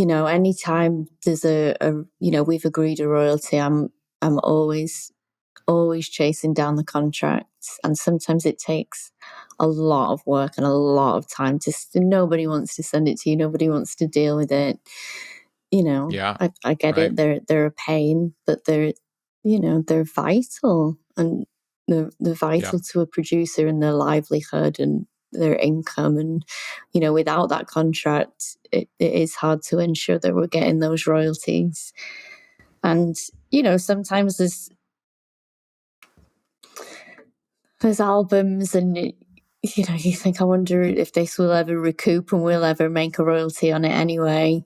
anytime there's we've agreed a royalty, I'm always chasing down the contracts, and sometimes it takes a lot of work and a lot of time. Nobody wants to send it to you. Nobody wants to deal with it. Yeah, I get right. it. They're a pain, but they're vital, and they're vital to a producer and their livelihood and their income. And, without that contract, it is hard to ensure that we're getting those royalties. And, sometimes there's albums and, you think, I wonder if this will ever recoup and we'll ever make a royalty on it anyway.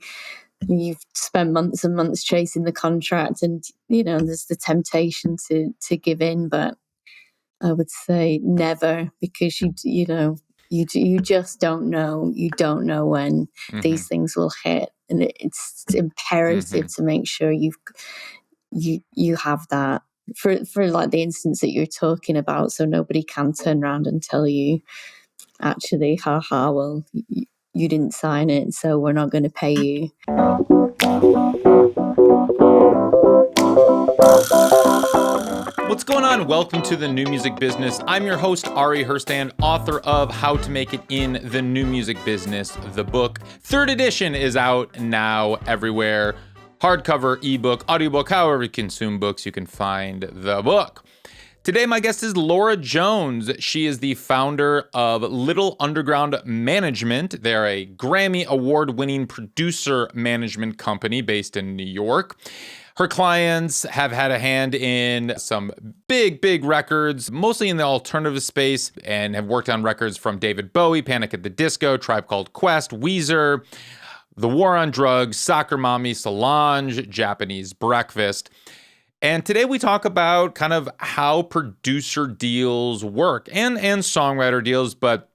You've spent months and months chasing the contract, and, there's the temptation to give in, but I would say never, because you just don't know. You don't know when these things will hit, and it's imperative to make sure you have that for like the instance that you're talking about, so nobody can turn around and tell you, actually, well, you didn't sign it, so we're not going to pay you. What's going on? Welcome to the New Music Business. I'm your host, Ari Herstand, author of How to Make It in the New Music Business, the book. Third edition is out now everywhere. Hardcover, ebook, audiobook, however you consume books, you can find the book. Today, my guest is Laura Jones. She is the founder of Little Underground Management. They're a Grammy Award-winning producer management company based in New York. Her clients have had a hand in some big records, mostly in the alternative space, and have worked on records from David Bowie, Panic at the Disco, Tribe Called Quest, Weezer, The War on Drugs, Soccer Mommy, Solange, Japanese Breakfast. And today we talk about kind of how producer deals work and songwriter deals, but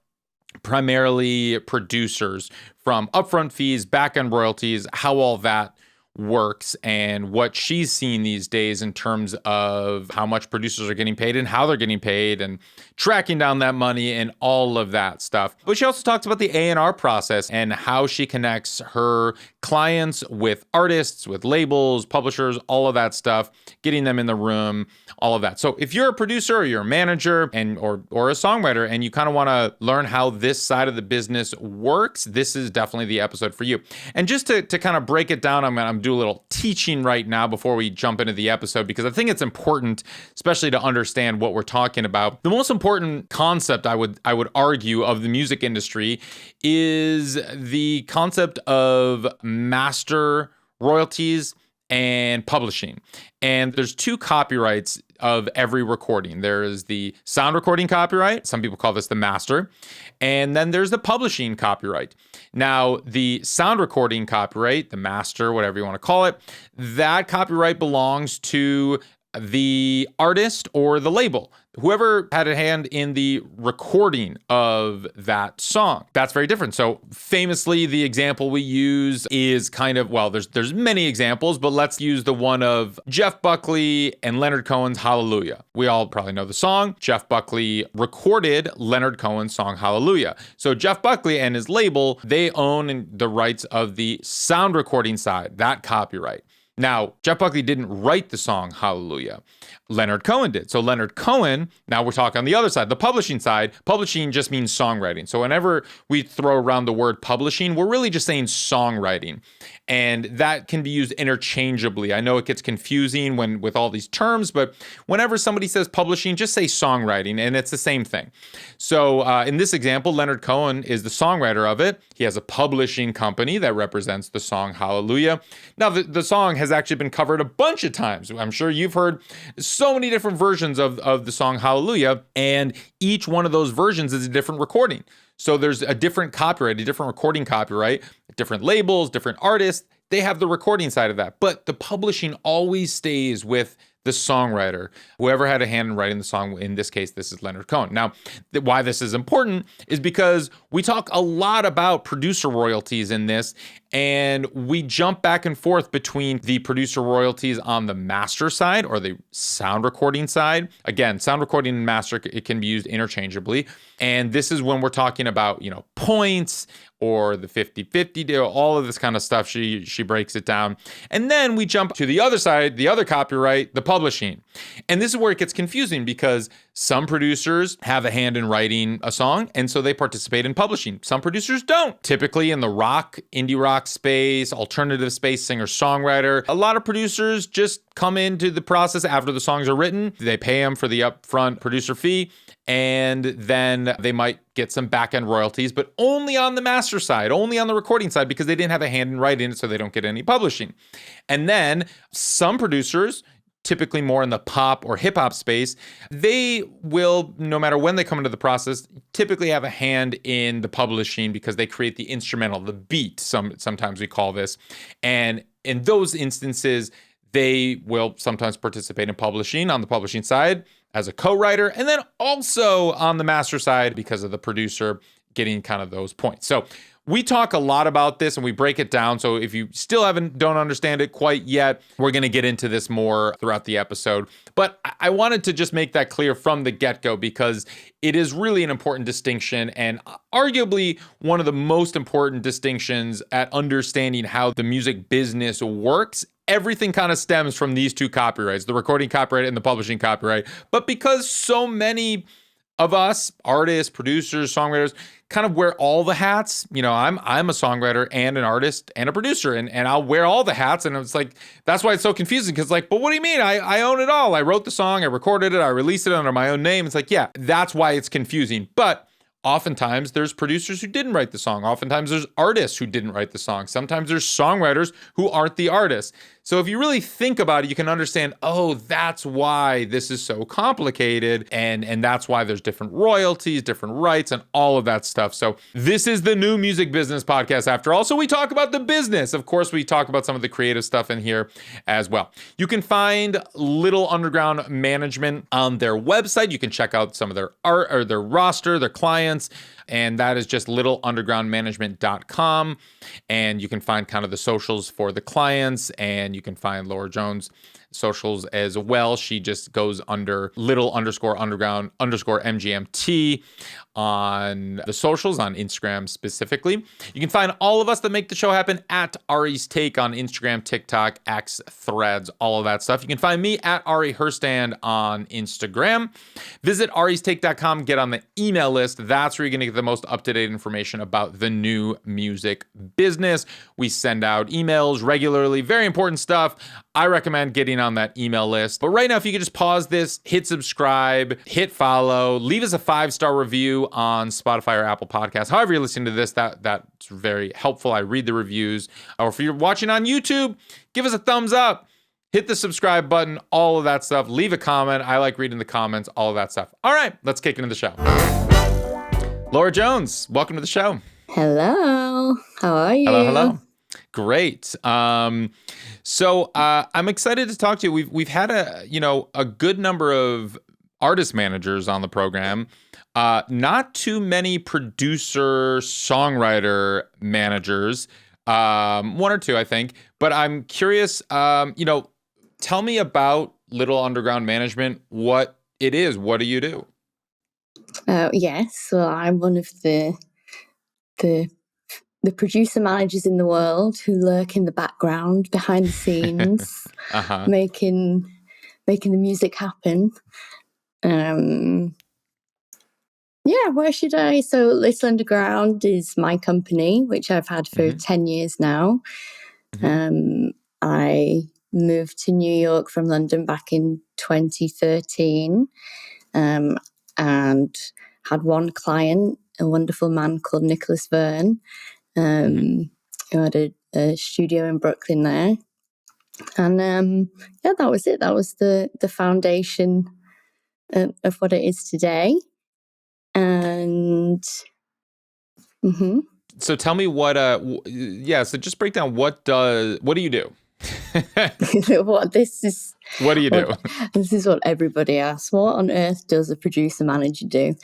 primarily producers, from upfront fees, back-end royalties, how all that works, and what she's seen these days in terms of how much producers are getting paid and how they're getting paid and tracking down that money and all of that stuff. But she also talks about the A&R process and how she connects her clients with artists, with labels, publishers, all of that stuff, getting them in the room, all of that. So if you're a producer or you're a manager and or a songwriter and you kind of want to learn how this side of the business works, this is definitely the episode for you. And just to kind of break it down, I'm going to do a little teaching right now before we jump into the episode, because I think it's important, especially to understand what we're talking about. The most important concept, I would argue, of the music industry is the concept of master royalties and publishing. And there's two copyrights of every recording. There is the sound recording copyright. Some people call this the master. And then there's the publishing copyright. Now, the sound recording copyright, the master, whatever you want to call it, that copyright belongs to the artist or the label, whoever had a hand in the recording of that song. That's very different. So famously, the example we use is kind of, well, there's many examples, but let's use the one of Jeff Buckley and Leonard Cohen's Hallelujah. We all probably know the song. Jeff Buckley recorded Leonard Cohen's song Hallelujah. So Jeff Buckley and his label, they own the rights of the sound recording side, that copyright. Now, Jeff Buckley didn't write the song Hallelujah. Leonard Cohen did. So Leonard Cohen, now we're talking on the other side, the publishing side. Publishing just means songwriting. So whenever we throw around the word publishing, we're really just saying songwriting. And that can be used interchangeably. I know it gets confusing with all these terms, but whenever somebody says publishing, just say songwriting, and it's the same thing. So in this example, Leonard Cohen is the songwriter of it. He has a publishing company that represents the song Hallelujah. Now, the song has actually been covered a bunch of times. I'm sure you've heard so many different versions of the song Hallelujah, and each one of those versions is a different recording. So there's a different copyright, a different recording copyright, different labels, different artists. They have the recording side of that. But the publishing always stays with the songwriter, whoever had a hand in writing the song. In this case, this is Leonard Cohen. Now, why this is important is because we talk a lot about producer royalties in this, And we jump back and forth between the producer royalties on the master side or the sound recording side. Again, sound recording and master, it can be used interchangeably. And this is when we're talking about, points or the 50-50 deal, all of this kind of stuff. She breaks it down. And then we jump to the other side, the other copyright, the publishing. And this is where it gets confusing because some producers have a hand in writing a song, and so they participate in publishing. Some producers don't. Typically in the indie rock space, alternative space, singer-songwriter, a lot of producers just come into the process after the songs are written. They pay them for the upfront producer fee, and then they might get some back-end royalties, but only on the master side, only on the recording side, because they didn't have a hand in writing it, so they don't get any publishing. And then some producers, typically more in the pop or hip hop space, they will, no matter when they come into the process, typically have a hand in the publishing because they create the instrumental, the beat, sometimes we call this. And in those instances, they will sometimes participate in publishing on the publishing side as a co-writer, and then also on the master side because of the producer getting kind of those points. So we talk a lot about this and we break it down. So if you still don't understand it quite yet, we're going to get into this more throughout the episode. But I wanted to just make that clear from the get-go because it is really an important distinction and arguably one of the most important distinctions at understanding how the music business works. Everything kind of stems from these two copyrights, the recording copyright and the publishing copyright. But because so many of us, artists, producers, songwriters, kind of wear all the hats. I'm a songwriter and an artist and a producer, and I'll wear all the hats. And it's like, that's why it's so confusing because but what do you mean? I own it all. I wrote the song, I recorded it, I released it under my own name. It's like, yeah, that's why it's confusing. But oftentimes there's producers who didn't write the song. Oftentimes there's artists who didn't write the song. Sometimes there's songwriters who aren't the artists. So if you really think about it, you can understand, oh, that's why this is so complicated. And that's why there's different royalties, different rights, and all of that stuff. So this is the New Music Business Podcast after all. So we talk about the business. Of course, we talk about some of the creative stuff in here as well. You can find Little Underground Management on their website. You can check out some of their art or their roster, their clients. And that is just littleundergroundmanagement.com. And you can find kind of the socials for the clients, and you can find Laura Jones' socials as well. She just goes under little_underground_MGMT on the socials, on Instagram specifically. You can find all of us that make the show happen at Ari's Take on Instagram, TikTok, X, Threads, all of that stuff. You can find me at Ari Herstand on Instagram. Visit aristake.com, get on the email list. That's where you're going to get the most up-to-date information about the new music business. We send out emails regularly, very important stuff. I recommend getting on that email list. But right now, if you could just pause this, hit subscribe, hit follow, leave us a 5-star review on Spotify or Apple Podcasts. However you're listening to this, that's very helpful. I read the reviews. Or if you're watching on YouTube, give us a thumbs up. Hit the subscribe button, all of that stuff. Leave a comment. I like reading the comments, all of that stuff. All right, let's kick into the show. Laura Jones, welcome to the show. Hello. How are you? Hello. Great. So I'm excited to talk to you. We've had a good number of artist managers on the program. Not too many producer songwriter managers. One or two, I think. But I'm curious. Tell me about Little Underground Management. What it is. What do you do? Yes. Well, I'm one of the producer managers in the world who lurk in the background, behind the scenes, making the music happen. Where should I? So Little Underground is my company, which I've had for 10 years now. I moved to New York from London back in 2013 and had one client, a wonderful man called Nicholas Verne, who had a studio in Brooklyn there. And that was it. That was the foundation of what it is today. And so tell me what so just break down what do you do? What do you do? This is what everybody asks. What on earth does a producer manager do?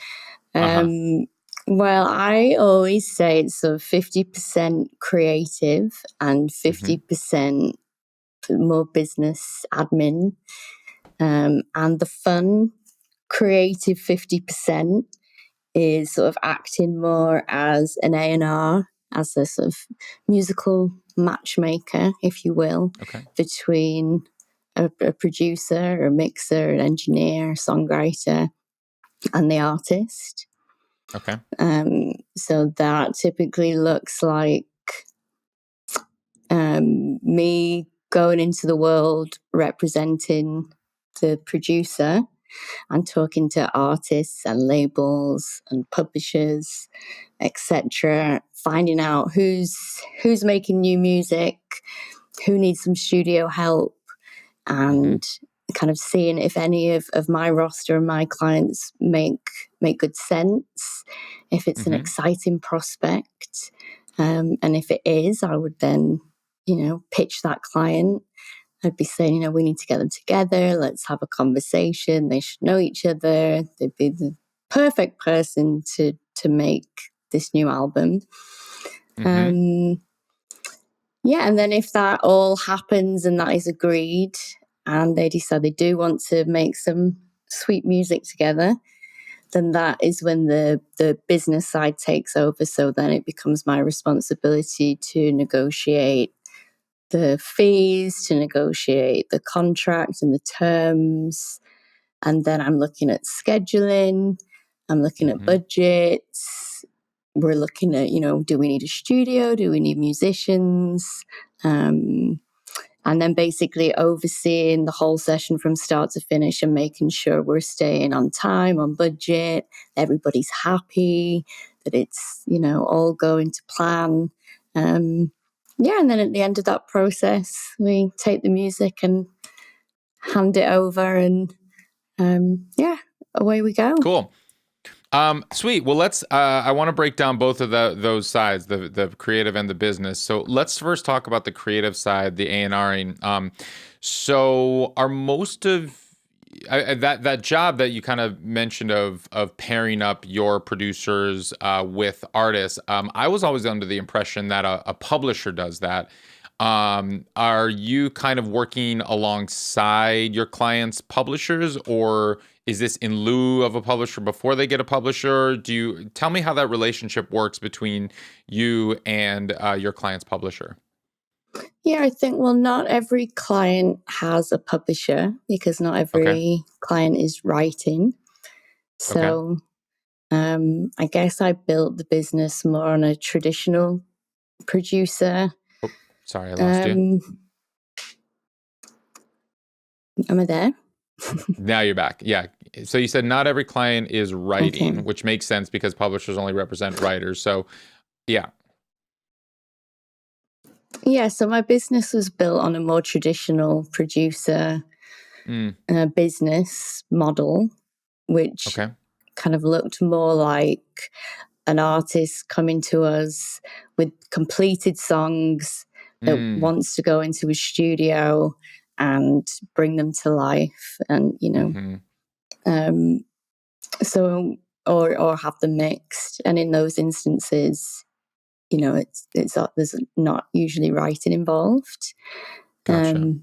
Well, I always say it's sort of 50% creative and 50% more business admin. And the fun, creative 50% is sort of acting more as an A&R, as a sort of musical matchmaker, if you will, between a producer, a mixer, an engineer, a songwriter, and the artist. Okay. So that typically looks like me going into the world representing the producer and talking to artists and labels and publishers, etc., finding out who's making new music, who needs some studio help, and kind of seeing if any of my roster and my clients make good sense, if it's an exciting prospect. And if it is, I would then, pitch that client. I'd be saying, we need to get them together. Let's have a conversation. They should know each other. They'd be the perfect person to make this new album. Yeah, and then if that all happens and that is agreed, and they decide they do want to make some sweet music together, then that is when the business side takes over. So then it becomes my responsibility to negotiate the fees, to negotiate the contract and the terms. And then I'm looking at scheduling, I'm looking at budgets. We're looking at, do we need a studio? Do we need musicians? And then basically overseeing the whole session from start to finish and making sure we're staying on time, on budget, everybody's happy, that it's, all going to plan. Yeah, and then at the end of that process, we take the music and hand it over, and away we go. Cool. Sweet. Well, let's. I want to break down both of those sides, the creative and the business. So let's first talk about the creative side, the A&Ring. So are most of that job that you kind of mentioned of pairing up your producers with artists? I was always under the impression that a publisher does that. Are you kind of working alongside your clients' publishers, or is this in lieu of a publisher before they get a publisher? Tell me how that relationship works between you and your client's publisher? Yeah, I think, not every client has a publisher because not every client is writing. So I guess I built the business more on a traditional producer. Oh, sorry, I lost you. Am I there? Now you're back. Yeah. So you said not every client is writing, which makes sense because publishers only represent writers. So, yeah. Yeah, so my business was built on a more traditional producer business model, which kind of looked more like an artist coming to us with completed songs that wants to go into a studio and bring them to life, and so or have them mixed. And in those instances, it's there's not usually writing involved. Gotcha.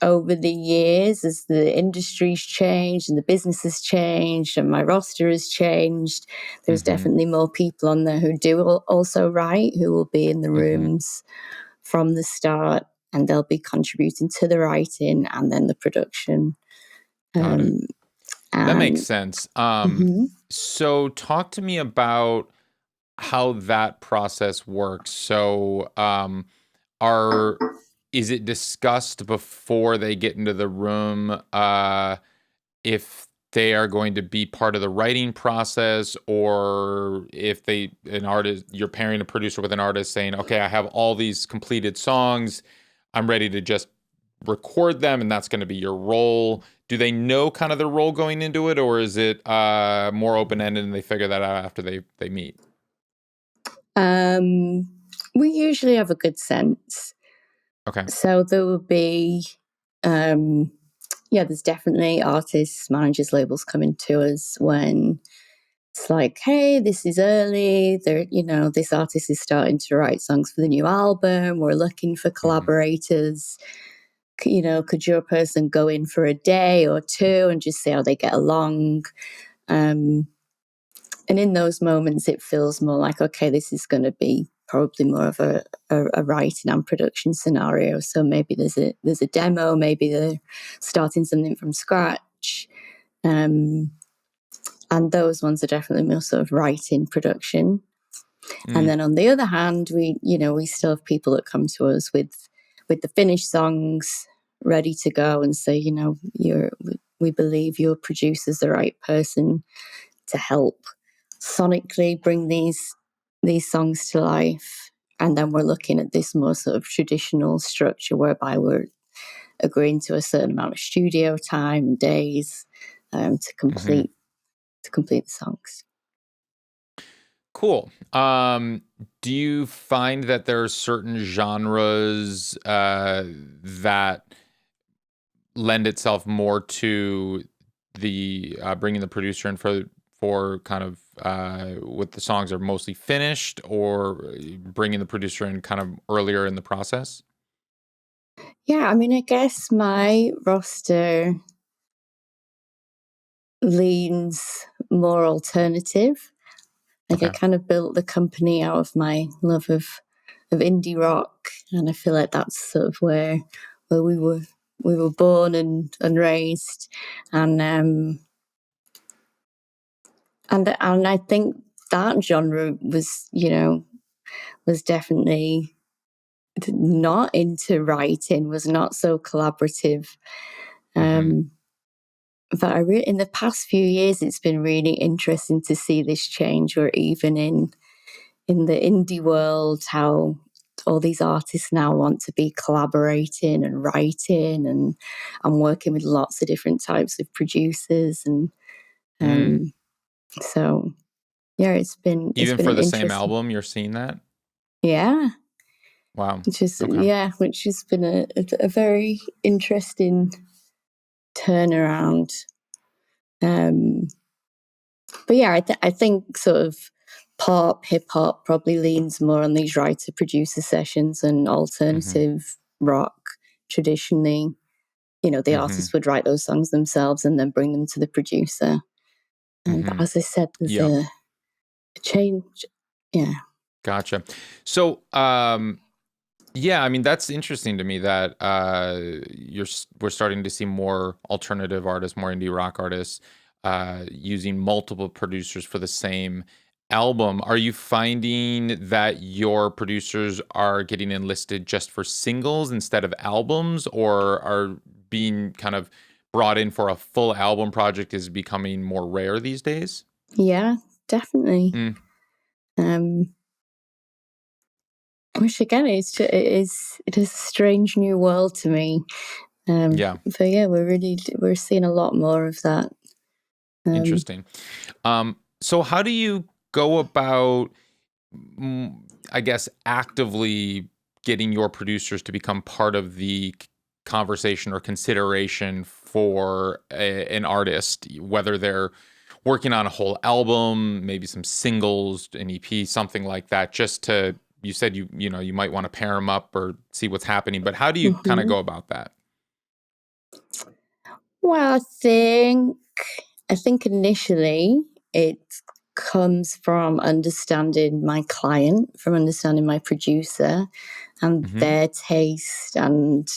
Over the years, as the industry's changed and the business has changed and my roster has changed, there's definitely more people on there who do also write, who will be in the rooms from the start, and they'll be contributing to the writing and then the production. Got it. That makes sense. So talk to me about how that process works. So is it discussed before they get into the room if they are going to be part of the writing process, or if you're pairing a producer with an artist saying, okay, I have all these completed songs, I'm ready to just record them, and that's going to be your role? Do they know kind of their role going into it, or is it more open-ended and they figure that out after they meet? We usually have a good sense. Okay. So there will be, there's definitely artists, managers, labels coming to us when it's like, hey, this is early. This artist is starting to write songs for the new album. We're looking for collaborators. Could your person go in for a day or two and just see how they get along? And in those moments, it feels more like, okay, this is going to be probably more of a writing and production scenario. So maybe there's a demo, maybe they're starting something from scratch. And those ones are definitely more sort of writing production. And then on the other hand, we still have people that come to us with the finished songs ready to go and say, we believe your producer's the right person to help sonically bring these songs to life. And then we're looking at this more sort of traditional structure whereby we're agreeing to a certain amount of studio time and days to complete the songs. Cool. Do you find that there are certain genres that lend itself more to the bringing the producer in for kind of what the songs are mostly finished, or bringing the producer in kind of earlier in the process? Yeah, I mean, I guess my roster leans more alternative. Like I kind of built the company out of my love of indie rock, and I feel like that's sort of where we were born and raised, and I think that genre was definitely not into writing, was not so collaborative. But in the past few years, it's been really interesting to see this change, where even in the indie world, how all these artists now want to be collaborating and writing, and I'm working with lots of different types of producers, and so yeah, it's been Even for an the same interesting. album, you're seeing that? Yeah, Wow. which has been a very interesting turnaround. But yeah, I think sort of pop, hip hop probably leans more on these writer producer sessions, and alternative rock traditionally, the artist would write those songs themselves and then bring them to the producer. But as I said, there's a change. Yeah. Gotcha. So, yeah, I mean, that's interesting to me that we're starting to see more alternative artists, more indie rock artists using multiple producers for the same album. Are you finding that your producers are getting enlisted just for singles instead of albums, or are being kind of brought in for a full album project is becoming more rare these days? Yeah, definitely. Which again, it is a strange new world to me. Yeah. But yeah, we're seeing a lot more of that. Interesting. So how do you go about, I guess, actively getting your producers to become part of the conversation or consideration for an artist, whether they're working on a whole album, maybe some singles, an EP, something like that, just to, you said you might want to pair them up or see what's happening, but how do you kind of go about that? Well, I think initially it comes from understanding my client, from understanding my producer and their taste, and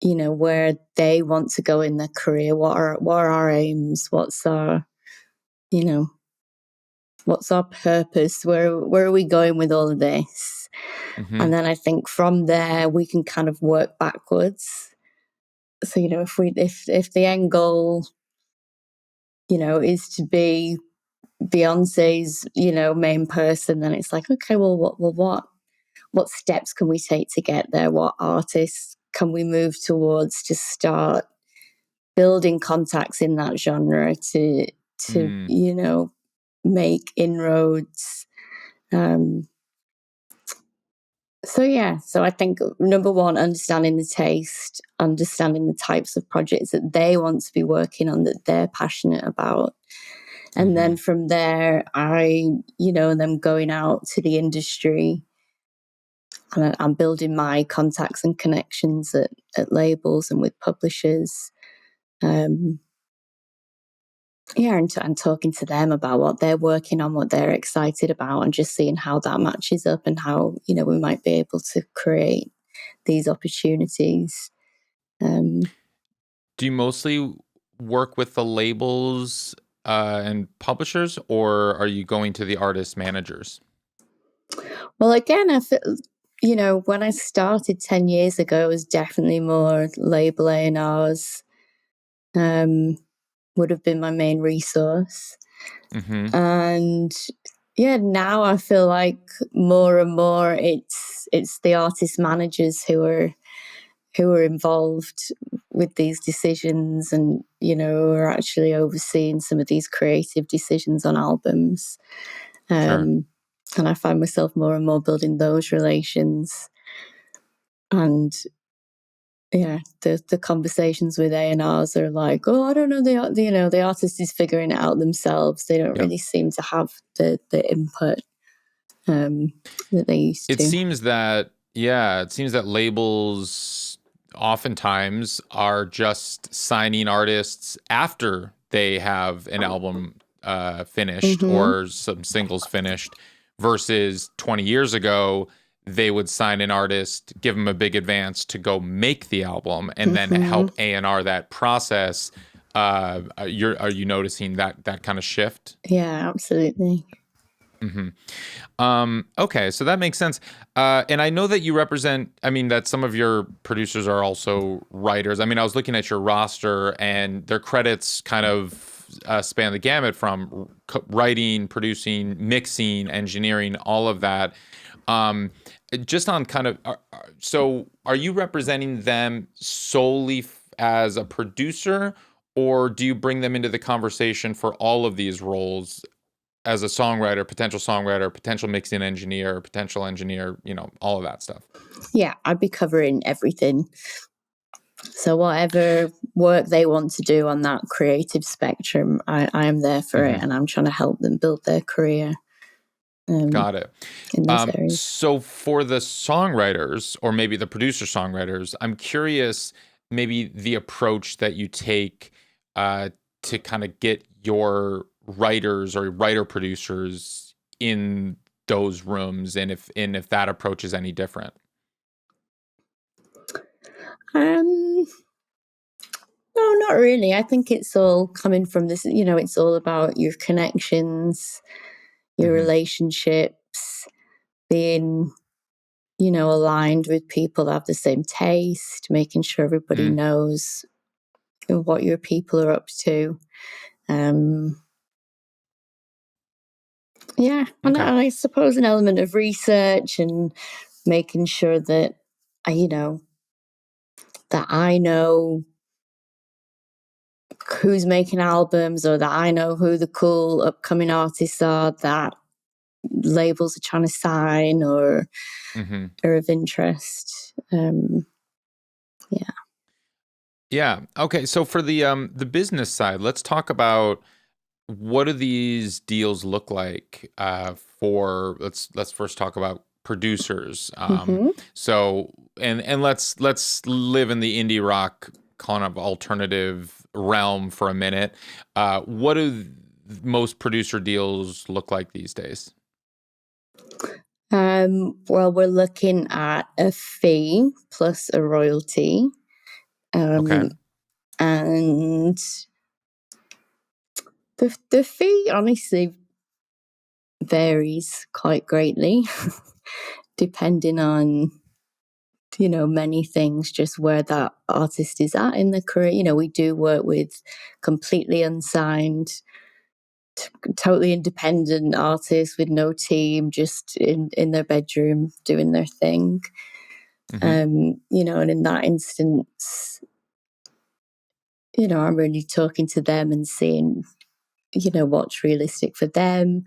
where they want to go in their career. What are our aims? What's our purpose? Where are we going with all of this? And then I think from there we can kind of work backwards. So if the end goal is to be Beyonce's main person, then it's like, okay, well what steps can we take to get there? What artists can we move towards to start building contacts in that genre to make inroads? So I think number one, understanding the taste, understanding the types of projects that they want to be working on, that they're passionate about. And then from there, them going out to the industry, and I'm building my contacts and connections at labels and with publishers. And talking to them about what they're working on, what they're excited about, and just seeing how that matches up and how, we might be able to create these opportunities. Do you mostly work with the labels and publishers, or are you going to the artist managers? Well, again, I feel, when I started 10 years ago, it was definitely more label A&Rs would have been my main resource. And now I feel like more and more it's the artist managers who are involved with these decisions, and are actually overseeing some of these creative decisions on albums. Sure. And I find myself more and more building those relations. And the conversations with A&Rs are like, oh, I don't know, the artist is figuring it out themselves. They don't really seem to have the input that they used to. It seems that labels oftentimes are just signing artists after they have an album finished or some singles finished, versus 20 years ago, they would sign an artist, give them a big advance to go make the album, and then help A&R that process. Are you noticing that kind of shift? Yeah, absolutely. Okay, so that makes sense. And I know that you represent, that some of your producers are also writers. I was looking at your roster, and their credits kind of span the gamut from writing, producing, mixing, engineering, all of that. Just on kind of, so are you representing them solely as a producer, or do you bring them into the conversation for all of these roles as a songwriter, potential mixing engineer, potential engineer, all of that stuff? Yeah, I'd be covering everything. So whatever work they want to do on that creative spectrum, I am there for it, and I'm trying to help them build their career. Got it. In those areas. So for the songwriters, or maybe the producer songwriters, I'm curious maybe the approach that you take to kind of get your writers or writer producers in those rooms, and if that approach is any different. No, not really. I think it's all coming from this, it's all about your connections, your relationships, being, aligned with people that have the same taste, making sure everybody knows what your people are up to. And I suppose an element of research and making sure that I know who's making albums, or that I know who the cool upcoming artists are that labels are trying to sign or are of interest. Yeah. Okay. So for the business side, let's talk about what do these deals look like for let's first talk about producers. So and let's live in the indie rock kind of alternative realm for a minute. What do most producer deals look like these days? Well, we're looking at a fee plus a royalty. Okay. And the fee honestly varies quite greatly depending on many things, just where that artist is at in their career. We do work with completely unsigned, totally independent artists with no team, just in their bedroom doing their thing. And in that instance, I'm really talking to them and seeing what's realistic for them.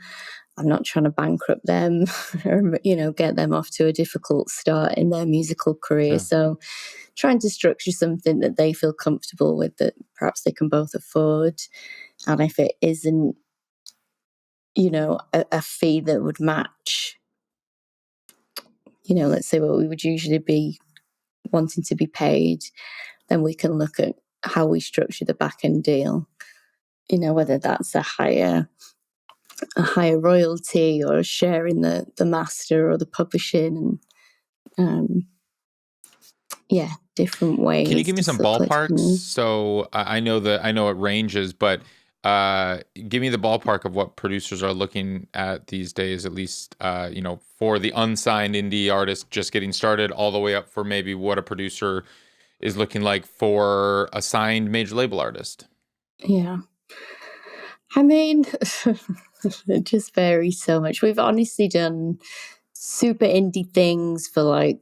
I'm not trying to bankrupt them or, get them off to a difficult start in their musical career. Sure. So trying to structure something that they feel comfortable with, that perhaps they can both afford. And if it isn't a fee that would match, let's say what we would usually be wanting to be paid, then we can look at how we structure the back end deal. Whether that's a higher royalty or a share in the master or the publishing, and different ways. Can you give me some ballparks? So I know it ranges, but give me the ballpark of what producers are looking at these days, at least, for the unsigned indie artist just getting started, all the way up for maybe what a producer is looking like for a signed major label artist. Yeah. I mean, it just varies so much. We've honestly done super indie things for like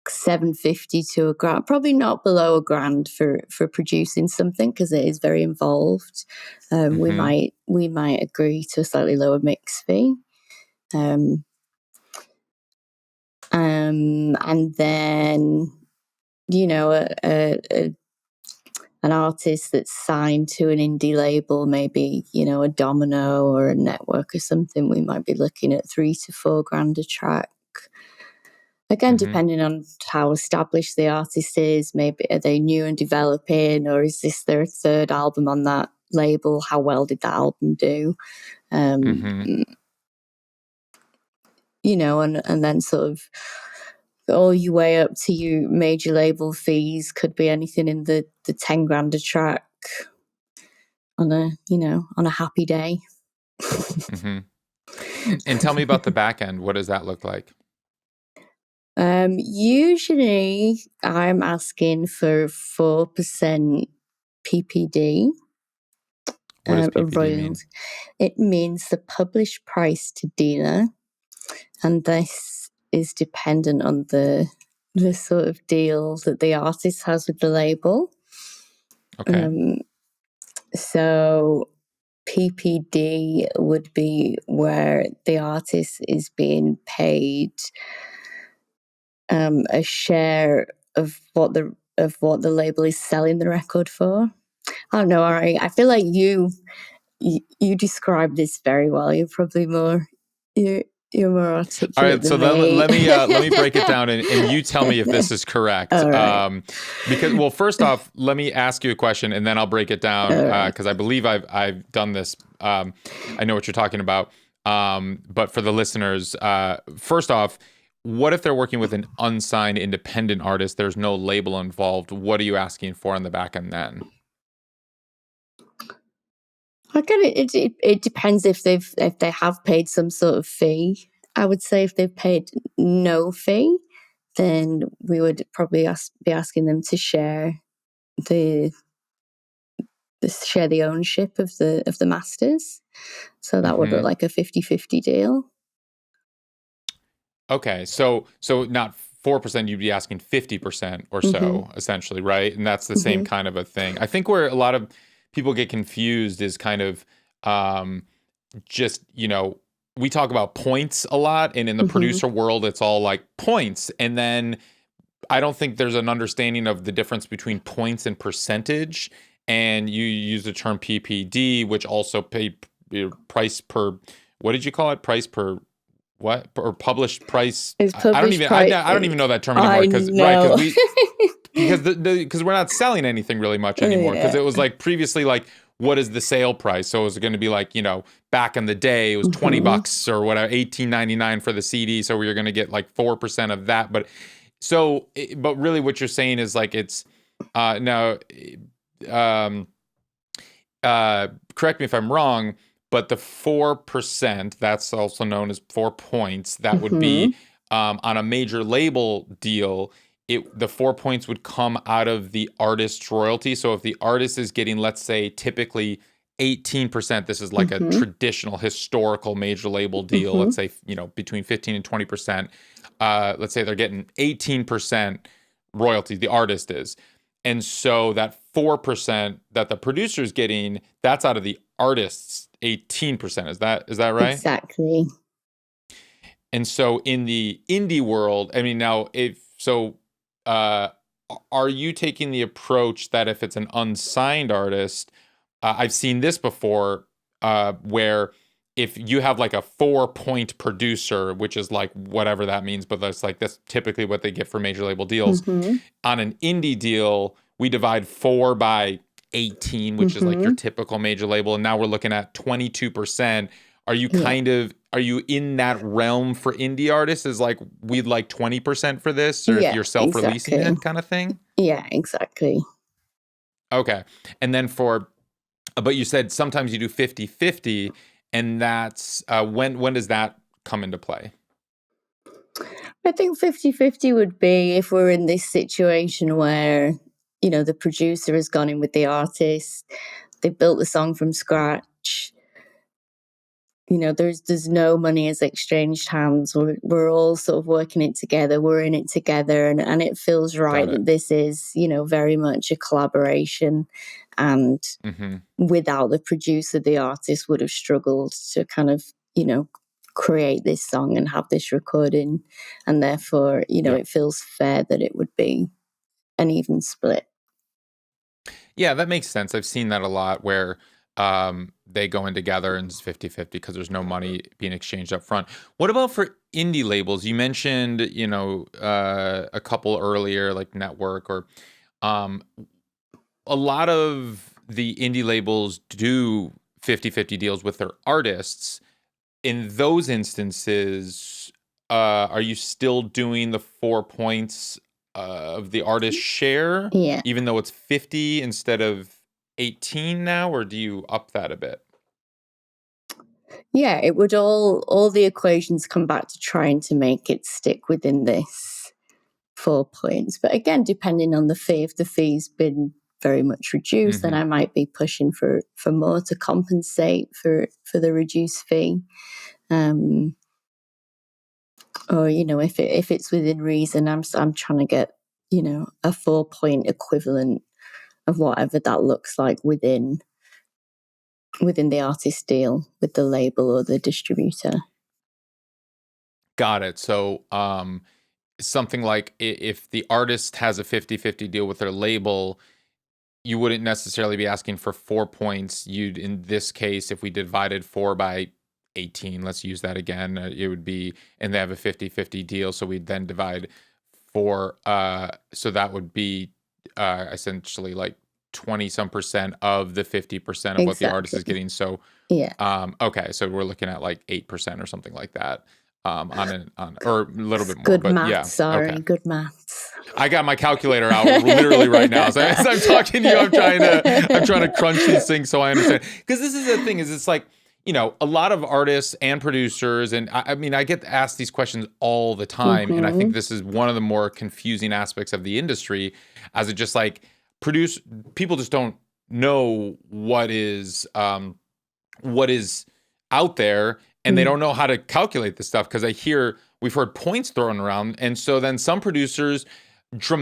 $750 to $1,000, probably not below $1,000 for producing something, because it is very involved. We might agree to a slightly lower mix fee. And then, an artist that's signed to an indie label, maybe, a Domino or a Network or something, we might be looking at $3,000 to $4,000 a track. Again, depending on how established the artist is, maybe are they new and developing, or is this their third album on that label? How well did that album do? And then sort of all your way up to your major label fees could be anything in the $10,000 a track on a happy day. And tell me about the back end. What does that look like? Usually I'm asking for 4% PPD. What does PPD mean? It means the published price to dealer, and this is dependent on the sort of deal that the artist has with the label. Okay. So PPD would be where the artist is being paid a share of what the label is selling the record for. I don't know, Ari. I feel like you describe this very well. You're probably you're more articulate. All right, so let me break it down, and you tell me if this is correct. All right. Because first off, let me ask you a question, and then I'll break it down, because I believe I've done this. I know what you're talking about. But for the listeners, first off, what if they're working with an unsigned independent artist? There's no label involved. What are you asking for on the back end then? Again, it depends if they have paid some sort of fee. I would say if they've paid no fee, then we would probably be asking them to share the ownership of the masters. So that would look like a 50-50 deal. Okay, so not 4%, you'd be asking 50% or so, essentially, right? And that's the same kind of a thing. I think where a lot of people get confused is kind of just, we talk about points a lot, and in the producer world, it's all like points. And then I don't think there's an understanding of the difference between points and percentage. And you use the term PPD, which also pay price per, what did you call it? Price per what? Or published price? I don't even know that term anymore, because we're not selling anything really much anymore, because it was like previously like, what is the sale price? So it was going to be like, back in the day it was $20 or whatever, $18.99 for the CD, so we were going to get like 4% of that. But really what you're saying is like, it's now correct me if I'm wrong, but the 4%, that's also known as 4 points, that would be on a major label deal. The 4 points would come out of the artist's royalty. So if the artist is getting, let's say, typically 18%, this is like a traditional historical major label deal. Let's say, between 15 and 20%. Let's say they're getting 18% royalties, the artist is. And so that 4% that the producer is getting, that's out of the artist's 18%. Is that right? Exactly. And so in the indie world, I mean, now are you taking the approach that if it's an unsigned artist, I've seen this before, where if you have like a 4-point producer, which is like whatever that means, but that's typically what they get for major label deals. On an indie deal, we divide 4 by 18, which is like your typical major label, and now we're looking at 22%. Are you are you in that realm for indie artists? Is like we'd like 20% for this, or if you're self-releasing it kind of thing? Yeah, exactly. Okay. And then but you said sometimes you do 50-50, and that's when does that come into play? I think 50-50 would be if we're in this situation where, the producer has gone in with the artist, they built the song from scratch. There's no money has exchanged hands. We're all sort of working it together. We're in it together, and it feels right that this is, very much a collaboration. And without the producer, the artist would have struggled to kind of, create this song and have this recording. And therefore, it feels fair that it would be an even split. Yeah, that makes sense. I've seen that a lot where they go in together and it's 50-50 because there's no money being exchanged up front. What about for indie labels? You mentioned, a couple earlier, like Network, or a lot of the indie labels do 50-50 deals with their artists. In those instances, are you still doing the 4 points of the artist share, even though it's 50 instead of 18 now, or do you up that a bit? Yeah, it would all the equations come back to trying to make it stick within this 4 points. But again, depending on the fee, if the fee's been very much reduced, then I might be pushing for more to compensate for the reduced fee. Or if it's within reason, I'm trying to get a 4-point equivalent of whatever that looks like within the artist deal with the label or the distributor. Got it. So something like if the artist has a 50-50 deal with their label, you wouldn't necessarily be asking for 4 points. You'd, in this case, if we divided 4 by 18, let's use that again, it would be, and they have a 50-50 deal, so we'd then divide 4, so that would be essentially like 20 some percent of the 50% of what the artist is getting. So okay, so we're looking at like 8% or something like that, on or a little bit more. Good but maths, sorry, okay. Good maths. I got my calculator out literally right now. So as I'm talking to you, I'm trying to crunch these things so I understand. Because this is the thing, is it's like, a lot of artists and producers, and I mean, I get asked these questions all the time, and I think this is one of the more confusing aspects of the industry, as it just like people just don't know what is out there, and they don't know how to calculate this stuff, because we've heard points thrown around, and so then some producers if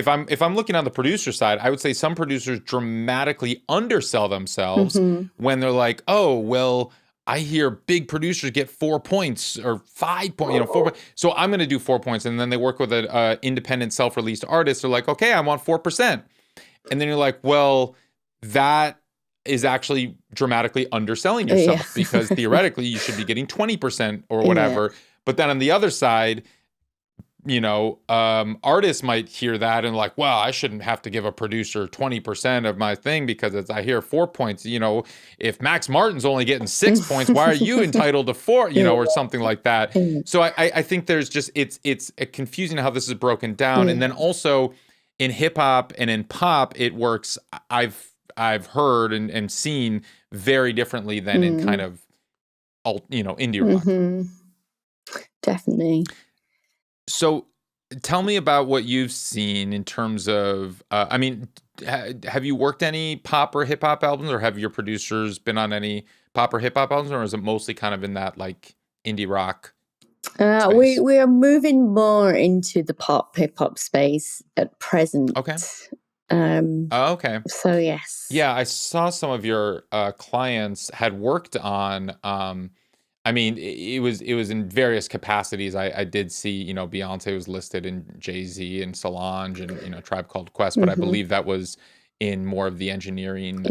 I'm looking on the producer side, I would say some producers dramatically undersell themselves when they're like, oh, well, I hear big producers get 4 points or 5 points, 4 points. So I'm going to do 4 points. And then they work with an independent self-released artist. They're like, okay, I want 4%. And then you're like, well, that is actually dramatically underselling yourself because theoretically you should be getting 20% or whatever. Yeah. But then on the other side, artists might hear that and like, well, I shouldn't have to give a producer 20% of my thing because I hear 4 points. If Max Martin's only getting 6 points, why are you entitled to 4? Or something like that. So I think there's just it's confusing how this is broken down. And then also in hip hop and in pop, it works. I've heard and seen very differently than in kind of indie rock. Definitely. So tell me about what you've seen in terms of, have you worked any pop or hip hop albums, or have your producers been on any pop or hip hop albums, or is it mostly kind of in that like indie rock space? We are moving more into the pop hip hop space at present. Okay. Okay. So yes. Yeah, I saw some of your clients had worked on it was in various capacities. I did see, Beyonce was listed in Jay-Z and Solange and Tribe Called Quest, but I believe that was in more of the engineering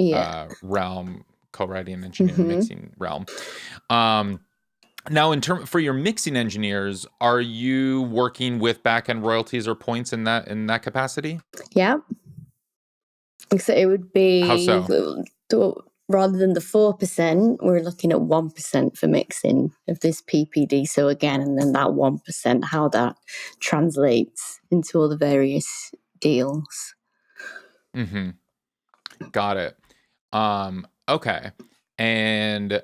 realm. co-writing, engineering, mixing realm. Now, for your mixing engineers, are you working with back-end royalties or points in that capacity? Yeah. So it would be, how so? Rather than the 4%, we're looking at 1% for mixing of this PPD. So again, and then that 1%, how that translates into all the various deals. Got it. Okay. And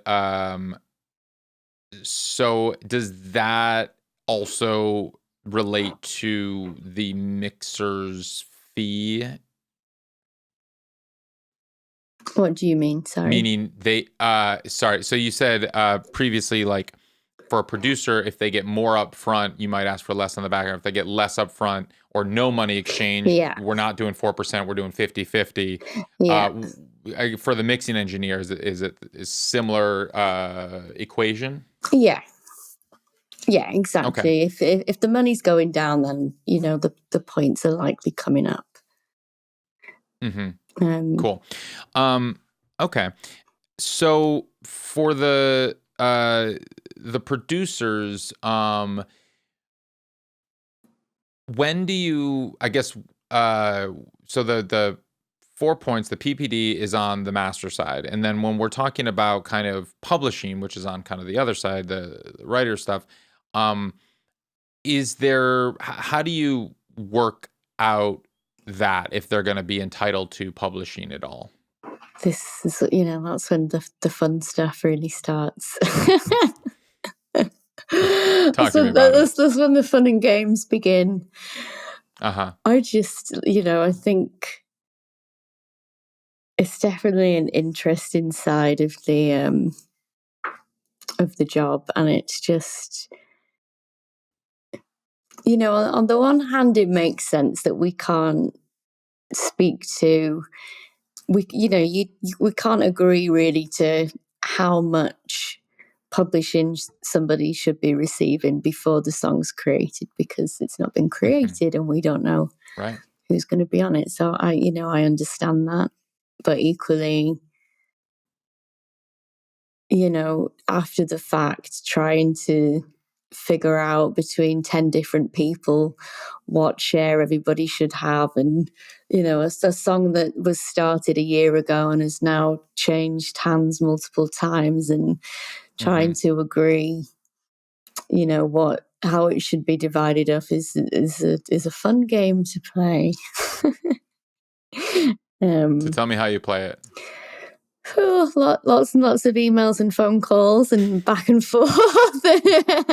so does that also relate to the mixer's fee? What do you mean? Sorry. Meaning sorry. So you said previously, like for a producer, if they get more up front, you might ask for less on the back end. If they get less up front or no money exchange, we're not doing 4%, we're doing 50-50. Yeah. For the mixing engineers, is it similar equation? Yeah. Yeah, exactly. Okay. If the money's going down, then the points are likely coming up. Cool. Okay. So for the producers, when do you, I guess, so the 4 points, the PPD is on the master side. And then when we're talking about kind of publishing, which is on kind of the other side, the writer stuff, how do you work out that if they're going to be entitled to publishing at all? This is, that's when the fun stuff really starts. Talk to me about it. That's when the fun and games begin. I just, I think it's definitely an interesting side of the job, and it's just, on the one hand, it makes sense that we can't speak to, we can't agree really to how much publishing somebody should be receiving before the song's created, because it's not been created and we don't know who's going to be on it. So I understand that, but equally, after the fact, trying to figure out between 10 different people what share everybody should have, and a song that was started a year ago and has now changed hands multiple times, and trying to agree how it should be divided up is a fun game to play. So tell me how you play it. Lots and lots of emails and phone calls and back and forth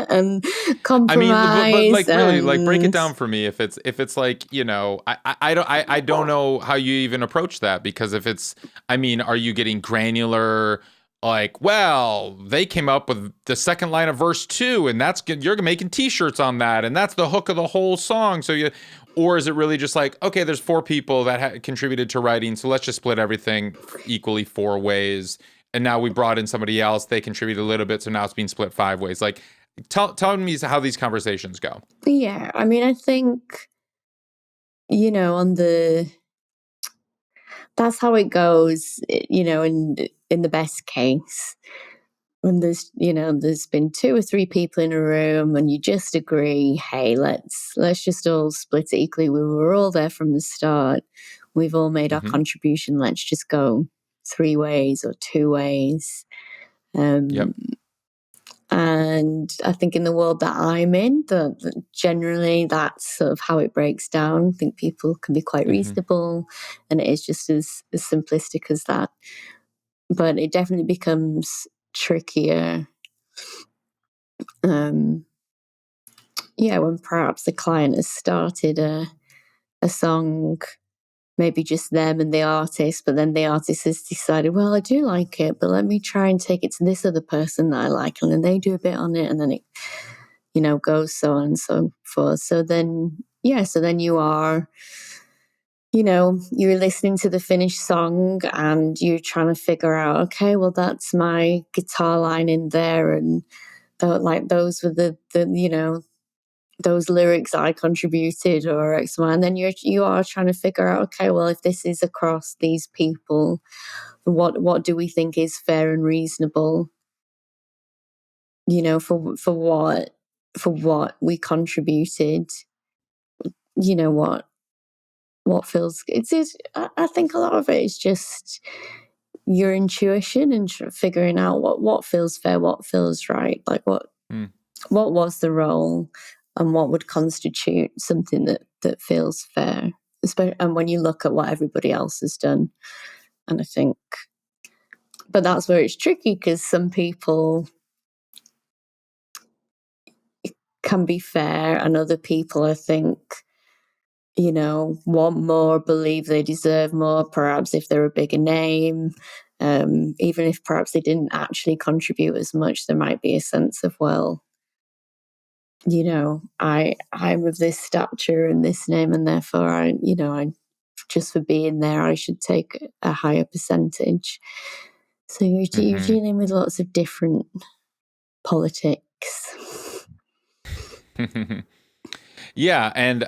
and compromise. I mean, but like really, like break it down for me. If it's like, I don't know how you even approach that, because if it's, are you getting granular? Like, well, they came up with the second line of verse 2, and you're making T-shirts on that, and that's the hook of the whole song. Or is it really just like, okay, there's 4 people that contributed to writing, so let's just split everything equally 4 ways, and now we brought in somebody else, they contributed a little bit, so now it's being split 5 ways. Like, tell me how these conversations go. Yeah, I think, that's how it goes, in the best case. When there's been 2 or 3 people in a room and you just agree, hey, let's just all split it equally. We were all there from the start. We've all made our contribution. Let's just go 3 ways or 2 ways. And I think in the world that I'm in, generally that's sort of how it breaks down. I think people can be quite reasonable, and it is just as simplistic as that. But it definitely becomes trickier when perhaps the client has started a song, maybe just them and the artist, but then the artist has decided, well, I do like it, but let me try and take it to this other person that I like, and then they do a bit on it, and then it goes so on and so forth. So then you are, you're listening to the finished song and you're trying to figure out, okay, well, that's my guitar line in there, and those were the those lyrics I contributed, or X, Y, and then you are trying to figure out, okay, well, if this is across these people, what do we think is fair and reasonable, for what we contributed, what feels, I think a lot of it is just your intuition and figuring out what feels fair, what feels right, like what was the role and what would constitute something that feels fair, especially, and when you look at what everybody else has done. And I think, but that's where it's tricky, because some people can be fair and other people, I think, want more, believe they deserve more, perhaps if they're a bigger name. Even if perhaps they didn't actually contribute as much, there might be a sense of, well, I'm of this stature and this name, and therefore I just for being there, I should take a higher percentage. So you're dealing with lots of different politics. Yeah, and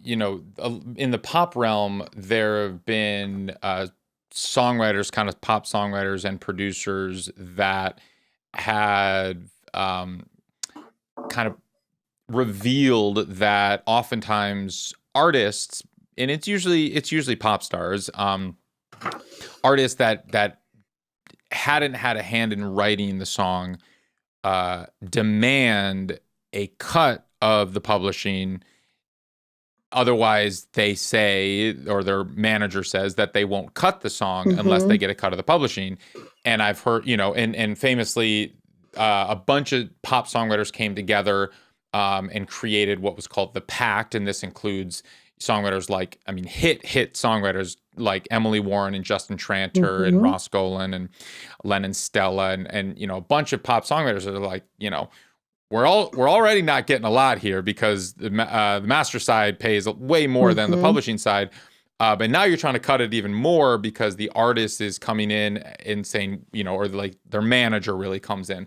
in the pop realm, there have been songwriters, kind of pop songwriters and producers that had kind of revealed that oftentimes artists, and it's usually pop stars, artists that hadn't had a hand in writing the song, demand a cut of the publishing. Otherwise, they say, or their manager says, that they won't cut the song unless they get a cut of the publishing. And I've heard, and famously, a bunch of pop songwriters came together and created what was called the Pact. And this includes songwriters hit songwriters like Emily Warren and Justin Tranter and Ross Golan and Lennon Stella and a bunch of pop songwriters that are like, we're already not getting a lot here because the master side pays way more than the publishing side. But now you're trying to cut it even more because the artist is coming in and saying, or like their manager really comes in.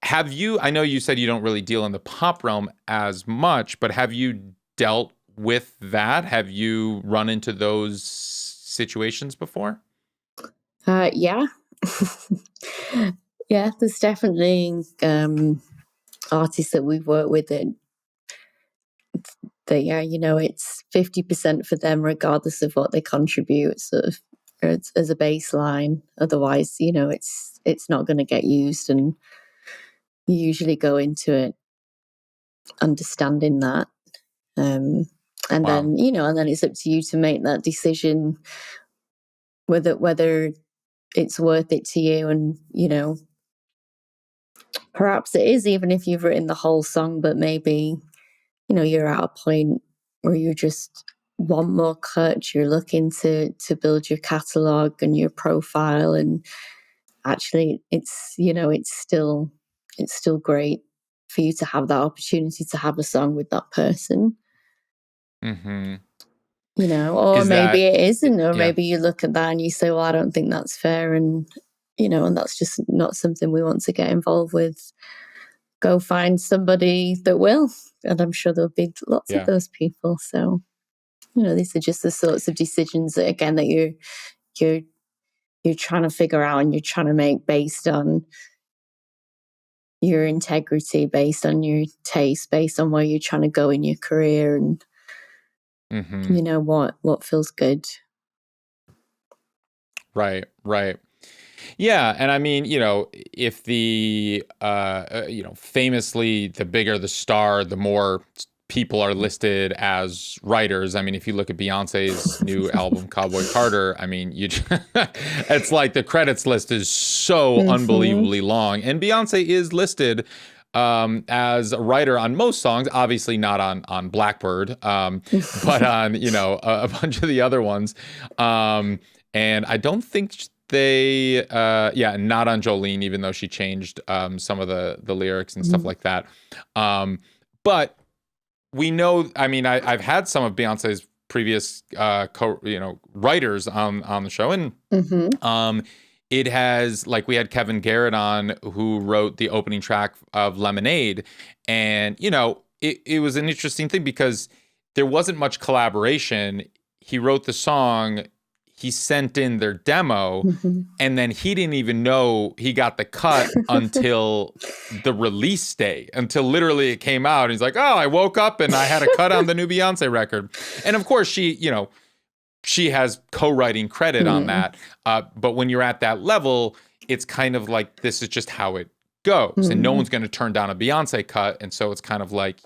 Have you, I know you said you don't really deal in the pop realm as much, but have you dealt with that? Have you run into those situations before? Yeah. Yeah, there's definitely artists that we've worked with that it's 50% for them regardless of what they contribute, sort of as a baseline. Otherwise, it's not going to get used, and you usually go into it understanding that. And then it's up to you to make that decision whether it's worth it to you. And perhaps it is, even if you've written the whole song, but maybe you're at a point where you just want more cuts, you're looking to build your catalog and your profile, and actually it's still great for you to have that opportunity to have a song with that person. Or maybe it isn't, or maybe you look at that and you say, well, I don't think that's fair, and and that's just not something we want to get involved with. Go find somebody that will, and I'm sure there'll be lots of those people. So these are just the sorts of decisions that, again, that you're trying to figure out, and you're trying to make based on your integrity, based on your taste, based on where you're trying to go in your career, and what feels good. Right. Yeah, and I mean, if the famously, the bigger the star, the more people are listed as writers. I mean, if you look at Beyonce's new album, Cowboy Carter, I mean, it's like the credits list is so unbelievably long, and Beyonce is listed as a writer on most songs, obviously not on Blackbird, but on a bunch of the other ones, and I don't think they not on Jolene, even though she changed some of the lyrics and stuff like that, but we know, I mean, I've had some of Beyonce's previous writers on the show, and it has, like, we had Kevin Garrett on, who wrote the opening track of Lemonade, and it was an interesting thing because there wasn't much collaboration. He wrote the song, he sent in their demo, Mhm. and then he didn't even know he got the cut until the release day, until literally it came out. He's like, oh, I woke up and I had a cut on the new Beyonce record. And of course, she has co-writing credit on that. But when you're at that level, it's kind of like, this is just how it goes. And no one's going to turn down a Beyonce cut. And so it's kind of like,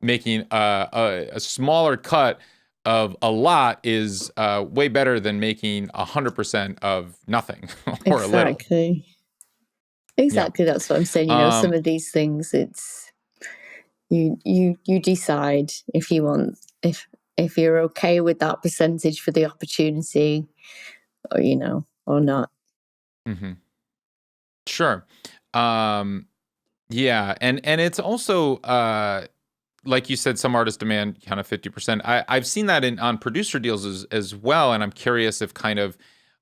making a smaller cut of a lot is way better than making 100% of nothing or a little. Exactly. That's what I'm saying. Some of these things, it's you decide if you want, if you're okay with that percentage for the opportunity, or not. Mm-hmm. Sure. Yeah, and it's also like you said, some artists demand kind of 50%. I've seen that on producer deals as well, and I'm curious if kind of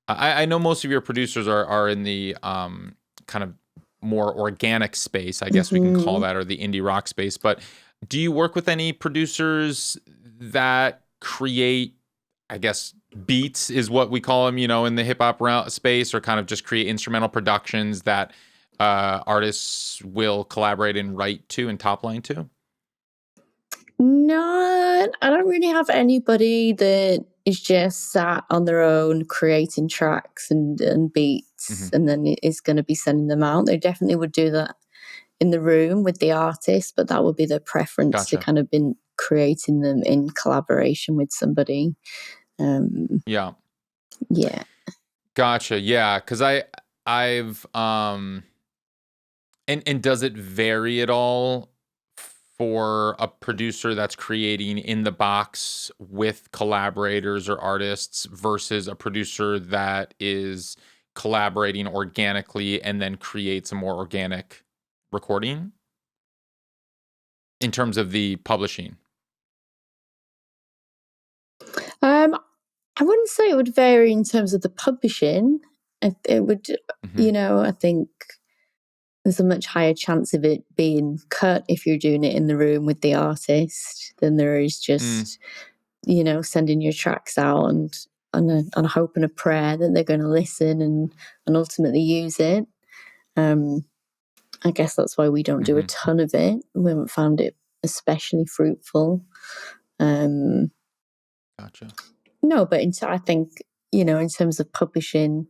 I know most of your producers are in the kind of more organic space, I guess we can call that, or the indie rock space. But do you work with any producers that create, I guess, beats is what we call them, in the hip hop space, or kind of just create instrumental productions that artists will collaborate and write to and top line to? No, I don't really have anybody that is just sat on their own creating tracks and beats and then is going to be sending them out. They definitely would do that in the room with the artist, but that would be their preference to kind of been creating them in collaboration with somebody. Yeah. Gotcha. Yeah, because I've and does it vary at all for a producer that's creating in the box with collaborators or artists versus a producer that is collaborating organically and then creates a more organic recording in terms of the publishing? I wouldn't say it would vary in terms of the publishing. It would, I think there's a much higher chance of it being cut if you're doing it in the room with the artist than there is just, sending your tracks out and on a hope and a prayer that they're going to listen and ultimately use it. I guess that's why we don't do a ton of it. We haven't found it especially fruitful. Gotcha. No, but I think, in terms of publishing,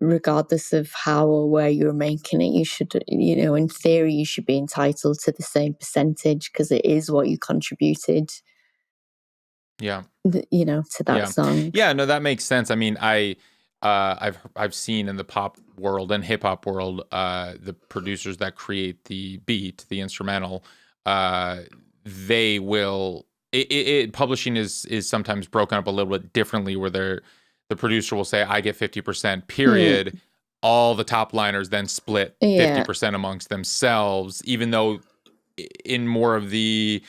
regardless of how or where you're making it, you should, in theory, you should be entitled to the same percentage because it is what you contributed. Yeah. To that song. Yeah, no, that makes sense. I mean, I've seen in the pop world and hip hop world, the producers that create the beat, the instrumental, they will. Publishing is sometimes broken up a little bit differently, where the producer will say, "I get 50%." Period. All the top liners then split 50% amongst themselves, even though in more of the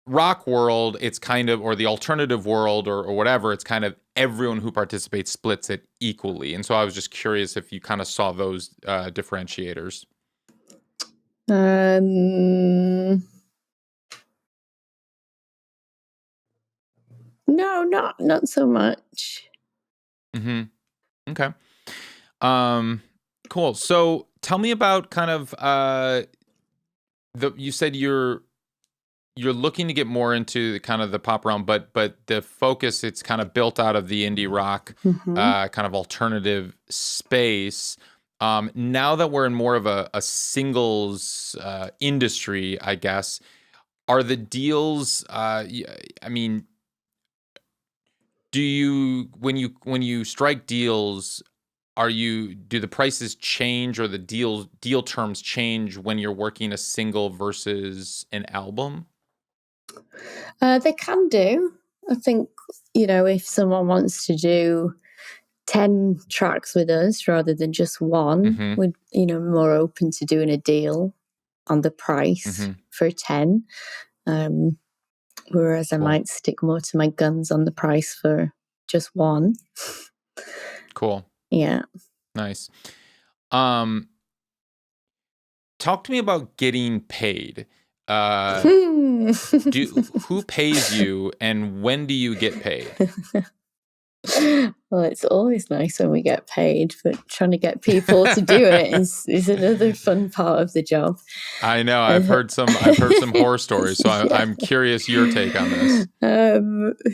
rock world, it's kind of, or the alternative world or whatever, it's kind of everyone who participates splits it equally. And so I was just curious if you kind of saw those differentiators. No, not so much. Okay. Cool. So tell me about kind of you said you're looking to get more into the kind of the pop realm, but the focus, it's kind of built out of the indie rock kind of alternative space. Now that we're in more of a singles industry, I guess, are the deals, I mean, do you, when you strike deals, do the prices change or the deal terms change when you're working a single versus an album? They can do. I think, if someone wants to do 10 tracks with us rather than just one, we're, more open to doing a deal on the price for 10. Whereas I might stick more to my guns on the price for just one. Cool. Yeah. Nice. Talk to me about getting paid. Who pays you, and when do you get paid? Well, it's always nice when we get paid, but trying to get people to do it is another fun part of the job. I know. I've heard some horror stories, so I'm curious your take on this.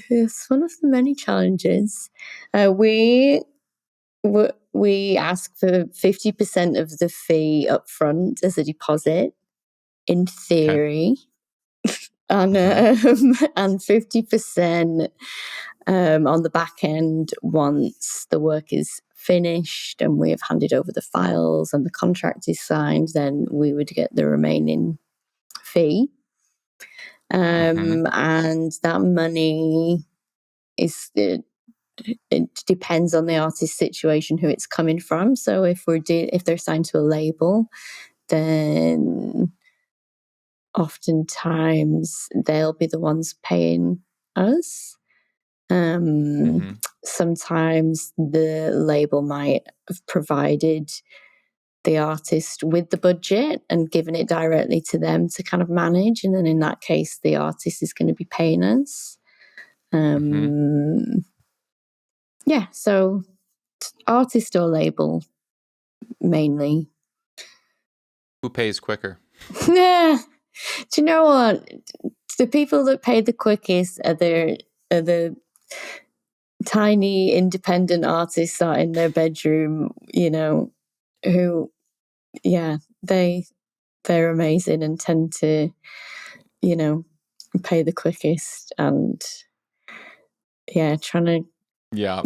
It's one of the many challenges. We ask for 50% of the fee up front as a deposit, in theory, and 50% on the back end once the work is finished and we have handed over the files and the contract is signed. Then we would get the remaining fee, and that money is. It depends on the artist's situation, who it's coming from. So if they're signed to a label, then oftentimes they'll be the ones paying us. Sometimes the label might have provided the artist with the budget and given it directly to them to kind of manage, and then in that case the artist is going to be paying us. Yeah, so artist or label mainly. Who pays quicker? Yeah. Do you know what? The people that pay the quickest are the tiny independent artists sat in their bedroom, who, they're amazing and tend to, pay the quickest, and trying to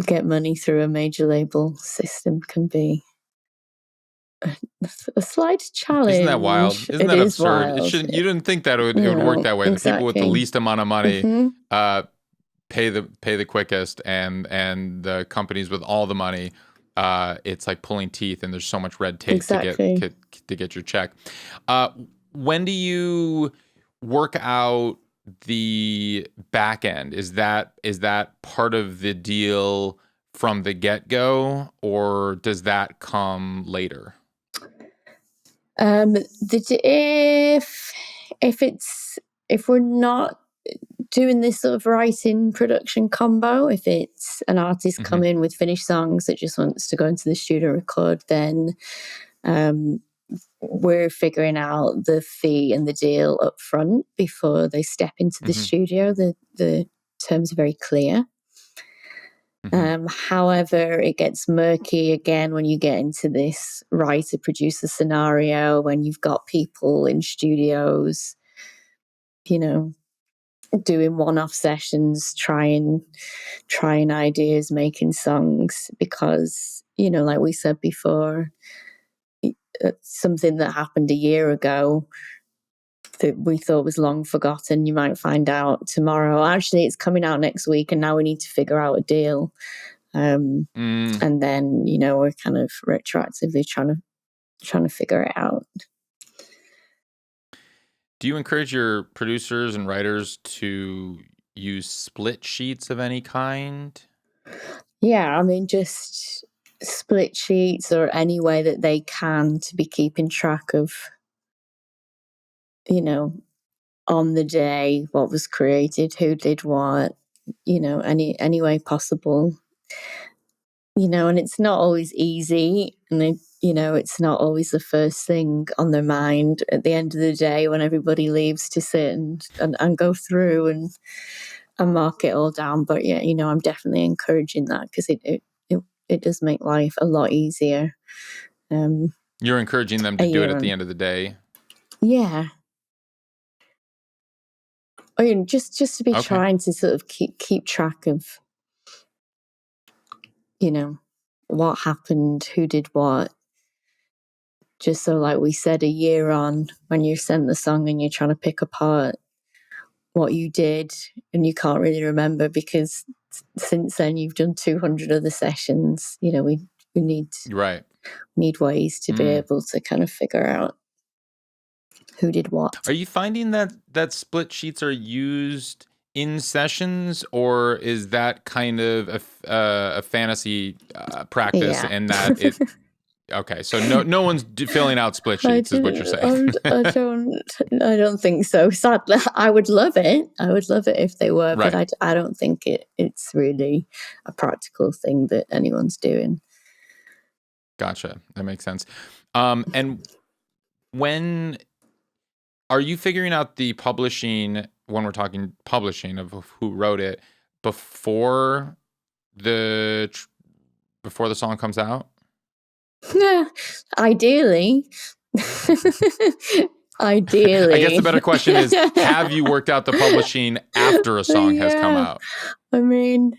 get money through a major label system can be a slight challenge. Isn't that wild? Isn't that absurd? Wild. You didn't think that it would work that way. Exactly. The people with the least amount of money pay the quickest, and the companies with all the money, it's like pulling teeth, and there's so much red tape to get your check. When do you work out the back end? Is that part of the deal from the get-go, or does that come later? If we're not doing this sort of writing production combo, if it's an artist come in with finished songs that just wants to go into the studio record, then we're figuring out the fee and the deal up front before they step into the studio. The terms are very clear. However, it gets murky again when you get into this writer-producer scenario, when you've got people in studios, doing one-off sessions, trying ideas, making songs, because, like we said before, something that happened a year ago that we thought was long forgotten, you might find out tomorrow, actually it's coming out next week, and now we need to figure out a deal. And then, we're kind of retroactively trying to figure it out. Do you encourage your producers and writers to use split sheets of any kind? Yeah, I mean, just split sheets or any way that they can to be keeping track of, on the day what was created, who did what, any way possible. And it's not always easy, and it's not always the first thing on their mind at the end of the day when everybody leaves to sit and go through and mark it all down. But I'm definitely encouraging that, because it does make life a lot easier. You're encouraging them to do it at the end of the day? Yeah. I mean, just to be trying to sort of keep track of, what happened, who did what. Just so, like we said, a year on, when you sent the song and you're trying to pick apart what you did and you can't really remember, because since then you've done 200 other sessions, we need ways to be able to kind of figure out who did what. Are you finding that split sheets are used in sessions, or is that kind of a fantasy practice, and that Okay, so no one's filling out split sheets, is what you're saying. I don't think so. Sadly, I would love it. I would love it if they were, Right. but I don't think it's really a practical thing that anyone's doing. Gotcha. That makes sense. And when are you figuring out the publishing, when we're talking publishing of who wrote it, before the before the song comes out? Ideally. Ideally. I guess the better question is, have you worked out the publishing after a song has come out? I mean,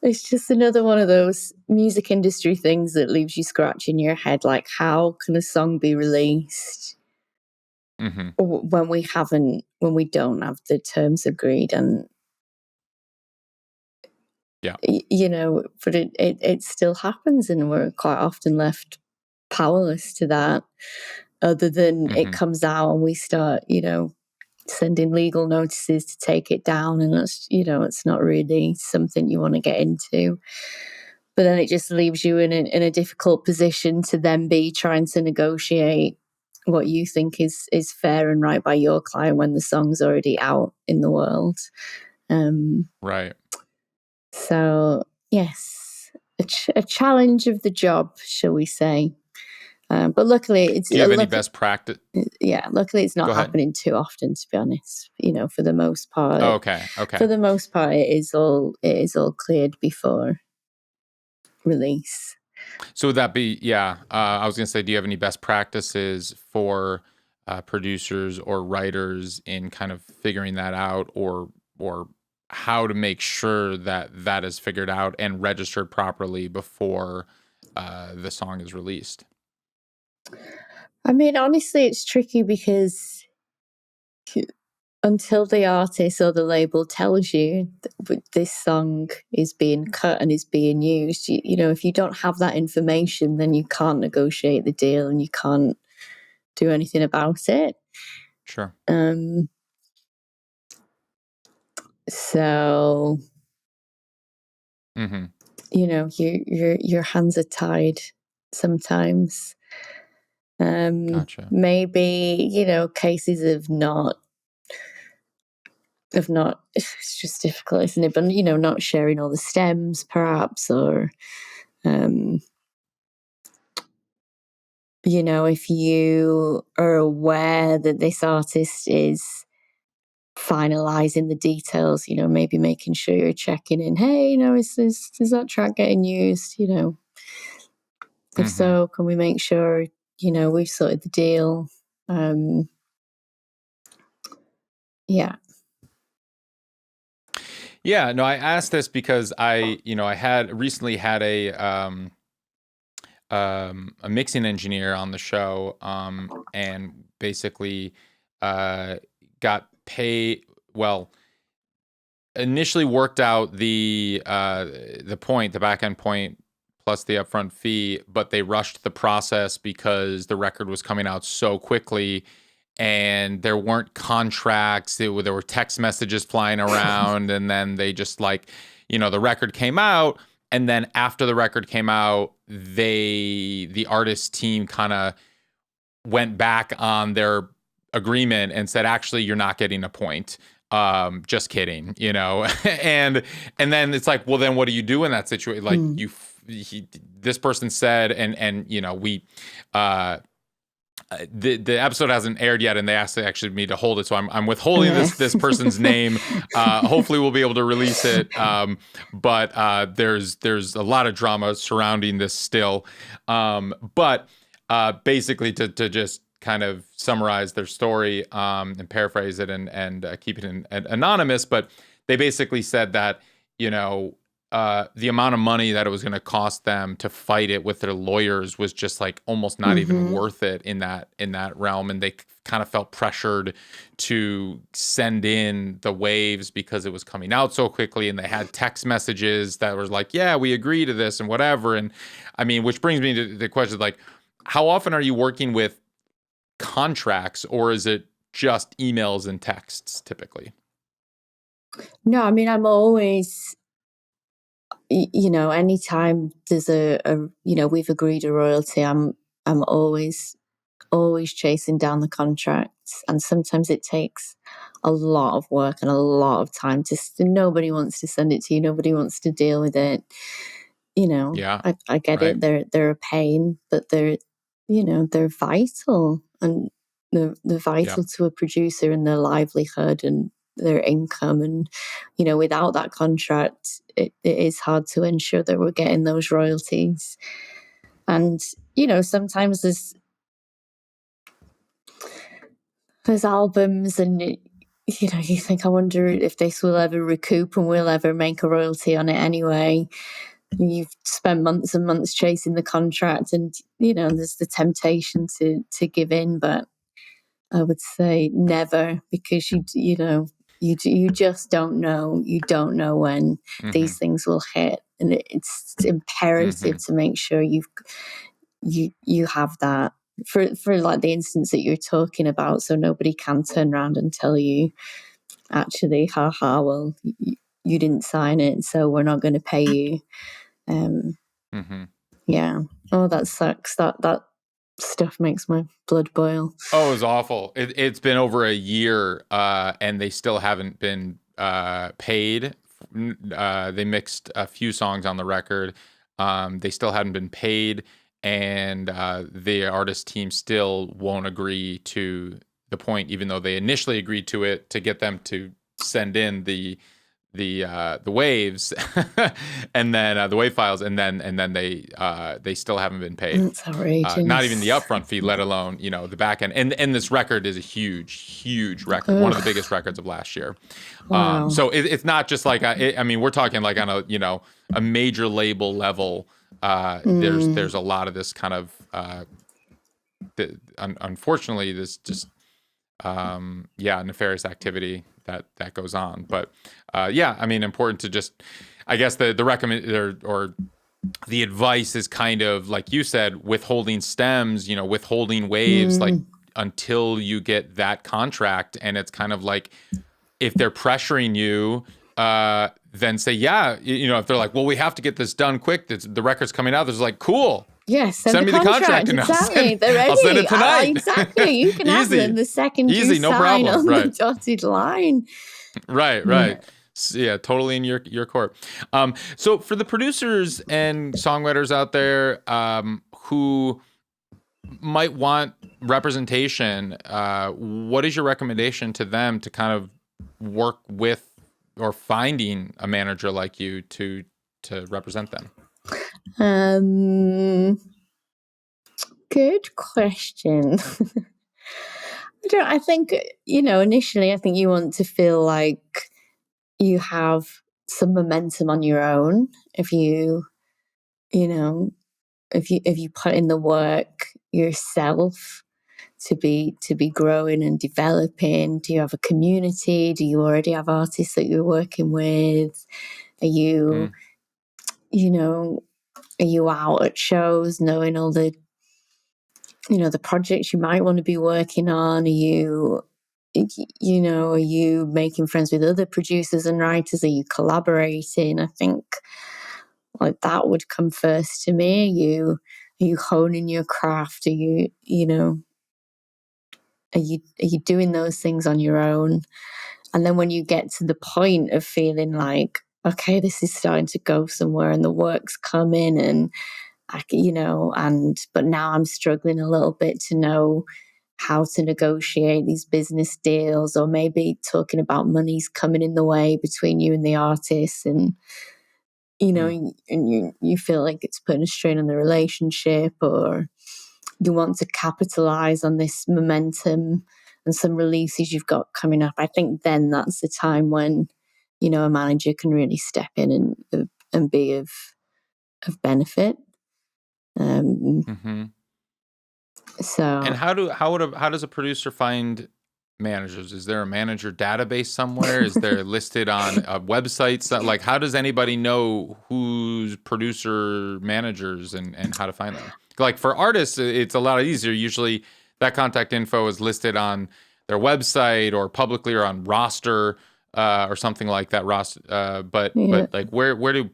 it's just another one of those music industry things that leaves you scratching your head. Like, how can a song be released when we don't have the terms agreed? And yeah, but it still happens, and we're quite often left powerless to that. Other than it comes out and we start, sending legal notices to take it down, and that's, it's not really something you want to get into. But then it just leaves you in a difficult position to then be trying to negotiate what you think is fair and right by your client when the song's already out in the world. Right. So yes, a challenge of the job, shall we say? But luckily, it's. Do you have any best practice? Yeah, luckily it's not happening too often, to be honest. For the most part. Oh, okay. For the most part, it is all cleared before release. So would that be, I was going to say, do you have any best practices for producers or writers in kind of figuring that out, or how to make sure that that is figured out and registered properly before the song is released? I mean, honestly, it's tricky because until the artist or the label tells you that this song is being cut and is being used, if you don't have that information, then you can't negotiate the deal and you can't do anything about it. Sure. So, your hands are tied sometimes. Gotcha. Maybe, cases of not, it's just difficult, isn't it? But, not sharing all the stems perhaps, or, if you are aware that this artist is finalizing the details, maybe making sure you're checking in, hey, is that track getting used? If so, can we make sure, we've sorted the deal? Yeah. Yeah, no, I asked this because I had recently had a mixing engineer on the show, and basically got paid, well, initially worked out the back end point plus the upfront fee, but they rushed the process because the record was coming out so quickly and there weren't contracts. There were text messages flying around, and then they just the record came out, and then after the record came out, the artist team kind of went back on their agreement and said, actually, you're not getting a point. Just kidding, and then it's like, well, then what do you do in that situation? Like this person said, and we, the episode hasn't aired yet, and they asked actually me to hold it, so I'm withholding this person's name. Hopefully, we'll be able to release it. But there's a lot of drama surrounding this still. But basically, to just kind of summarize their story and paraphrase it and keep it anonymous, but they basically said that the amount of money that it was going to cost them to fight it with their lawyers was just almost not even worth it in that realm, and they kind of felt pressured to send in the waves because it was coming out so quickly, and they had text messages that was like, yeah, we agree to this and whatever. And I mean, which brings me to the question, how often are you working with contracts, or is it just emails and texts typically? No, I mean, I'm always anytime there's we've agreed a royalty, I'm always chasing down the contracts, and sometimes it takes a lot of work and a lot of time. Nobody wants to send it to you. Nobody wants to deal with it. Yeah. I get right. it. They're a pain, but they're vital, and they're vital to a producer and their livelihood and their income. And without that contract, it is hard to ensure that we're getting those royalties. And sometimes there's albums, and you think, I wonder if this will ever recoup and we'll ever make a royalty on it anyway. You've spent months and months chasing the contract, and there's the temptation to give in, but I would say never, because you just don't know. You don't know when these things will hit, and it's imperative to make sure you have that for like the instance that you're talking about, so nobody can turn around and tell you, actually, well, you didn't sign it, so we're not going to pay you. Yeah. Oh, that sucks. That stuff makes my blood boil. Oh, it was awful. It's been over a year, and they still haven't been paid. They mixed a few songs on the record. They still hadn't been paid, and the artist team still won't agree to the point, even though they initially agreed to it, to get them to send in the waves and then the wave files, and then they still haven't been paid. That's outrageous. Not even the upfront fee, let alone the back end. And this record is a huge record, one of the biggest records of last year. Wow. So it's not just like we're talking like on a major label level. There's a lot of this kind of unfortunately this just nefarious activity that goes on. But important to just, I guess the recommend or the advice is kind of like you said, withholding stems, withholding waves, like until you get that contract. And it's kind of like, if they're pressuring you, then say, if they're like, well, we have to get this done quick, the record's coming out, there's like, cool. Yes, send me the contract and exactly. They're ready. I'll send it tonight. Exactly. You can have them the second you no sign problem. on Right. the dotted line. Right. Yeah, totally in your court. So for the producers and songwriters out there who might want representation, what is your recommendation to them to kind of work with or finding a manager like you to represent them? Good question. I think, initially, I think you want to feel like you have some momentum on your own. If you put in the work yourself to be growing and developing. Do you have a community? Do you already have artists that you're working with? Are you, are you out at shows knowing all the, the projects you might want to be working on? Are you making friends with other producers and writers? Are you collaborating? I think like that would come first to me. Are you honing your craft? Are you, are you doing those things on your own? And then when you get to the point of feeling like, okay, this is starting to go somewhere and the work's coming, and but now I'm struggling a little bit to know how to negotiate these business deals, or maybe talking about money's coming in the way between you and the artist, and and you feel like it's putting a strain on the relationship, or you want to capitalize on this momentum and some releases you've got coming up. I think then that's the time when a manager can really step in and be of benefit. So, and how does a producer find managers? Is there a manager database somewhere? Is there listed on a website? So, like, how does anybody know who's producer managers and how to find them? Like for artists, it's a lot easier. Usually that contact info is listed on their website or publicly or on roster. or something like that, Ross. But like, where do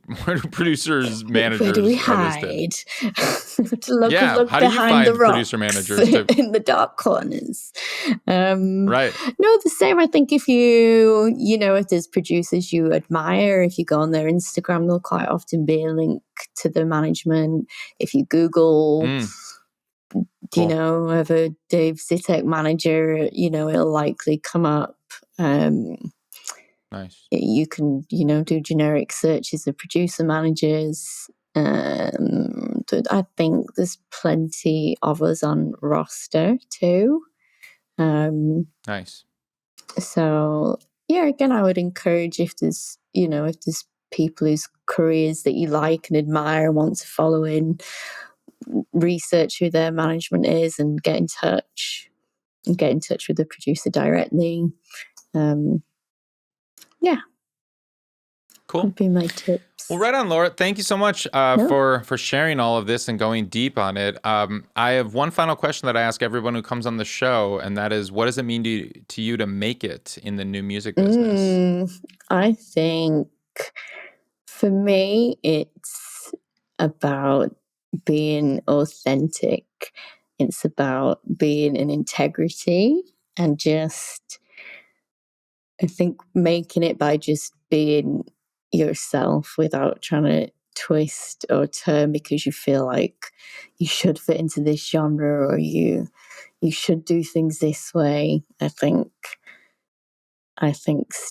producers, managers Where do we are listed? hide? to look How do you behind find the rocks producer managers in the dark corners. Right. No, the same. I think if if there's producers you admire, if you go on their Instagram, there'll quite often be a link to the management. If you Google, Cool. Ever Dave Zitek manager, it'll likely come up. Nice. You can, do generic searches of producer managers. I think there's plenty of us on roster too. Nice. So yeah, again, I would encourage if there's people whose careers that you like and admire and want to follow in, research who their management is and get in touch with the producer directly. Yeah. Cool. Would be my tips. Well, right on, Laura. Thank you so much for sharing all of this and going deep on it. I have one final question that I ask everyone who comes on the show, and that is, what does it mean to you to make it in the new music business? I think for me, it's about being authentic. It's about being in integrity and just, I think, making it by just being yourself without trying to twist or turn because you feel like you should fit into this genre or you should do things this way. I think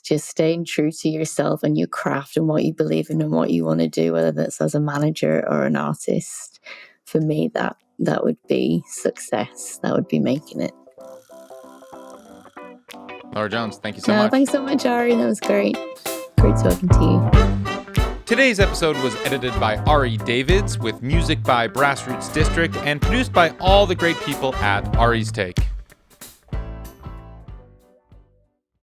just staying true to yourself and your craft and what you believe in and what you want to do, whether that's as a manager or an artist, for me, that would be success. That would be making it. Laura Jones, thank you so much. Thanks so much, Ari. That was great. Great talking to you. Today's episode was edited by Ari Davids with music by Grassroots District and produced by all the great people at Ari's Take.